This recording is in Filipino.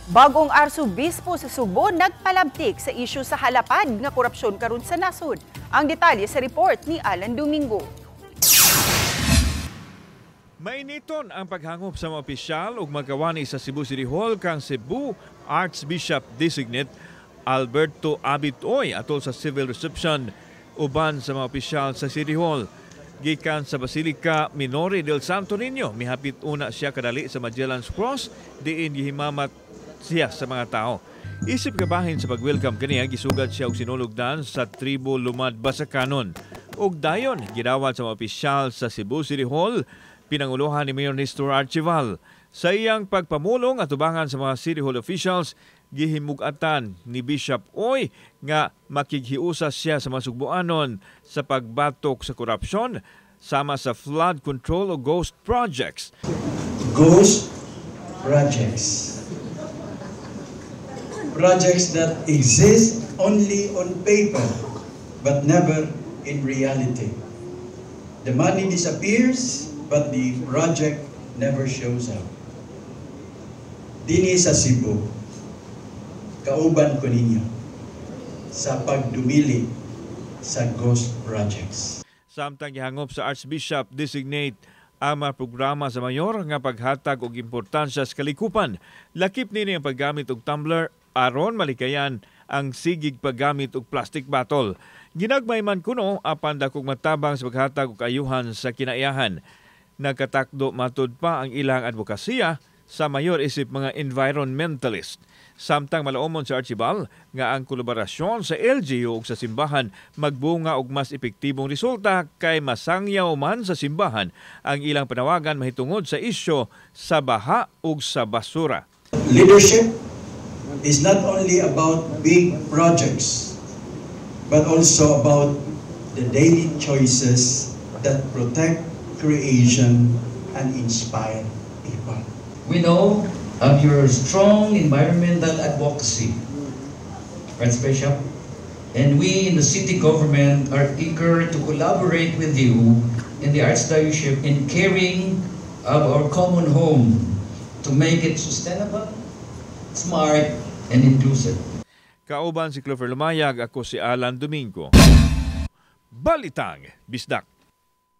Bagong arsobispo sa Subo nagpalabtik sa isyu sa halapad nga korupsyon karon sa nasod. Ang detalye sa report ni Alan Domingo. Mainiton ang paghangop sa mga opisyal ug magawani sa Cebu City Hall kang Cebu Archbishop Designate Alberto Abitoy atol sa civil reception uban sa mga opisyal sa City Hall. Gikan sa Basilica Minore del Santo Niño, mihapit una siya kadali sa Magellan's Cross, diin gihimamat siya sa mga tao. Isip kabahin sa pag-welcome kaniya, gisugad siya og sinulugdan sa tribo Lumad Basakanon. Ug dayon, gidawat sa mga opisyal sa Cebu City Hall, pinanguluhan ni Mayor Nestor Archival. Sa iyang pagpamulong at tubangan sa mga City Hall officials, gihimugatan ni Bishop Oy nga makighiusa siya sa masugbuanon sa pagbatok sa korupsyon sama sa flood control o ghost projects. Ghost projects. Projects that exist only on paper but never in reality. The money disappears but the project never shows up. Dini sa Cebu, kauban ko ninyo sa pagdumili sa ghost projects. Samtang gihangop sa Archbishop Designate ang mga programa sa mayor nga paghatag og importansya sa kalikupan. Lakip nini ang paggamit og tumbler aron malikayan ang sigig paggamit og plastic bottle. Ginagmay man kuno apan dakog matabang sa paghatag og ayuhan sa kinaiyahan. Nagkatakdo matud pa ang ilang advokasya sa mayor isip mga environmentalist. Samtang malaumon sa Archibald nga ang kolaborasyon sa LGU ug sa simbahan magbunga og mas epektibong resulta kay masangyaw man sa simbahan ang ilang panawagan mahitungod sa isyu sa baha ug sa basura. Leadership is not only about big projects but also about the daily choices that protect creation and inspire people. We know of your strong environmental advocacy, Archbishop, and we in the city government are eager to collaborate with you in the Archdiocese in caring of our common home to make it sustainable, smart, and inclusive. Kauban si Clover Lumayag, ako si Alan Domingo. Balitang Bisdak.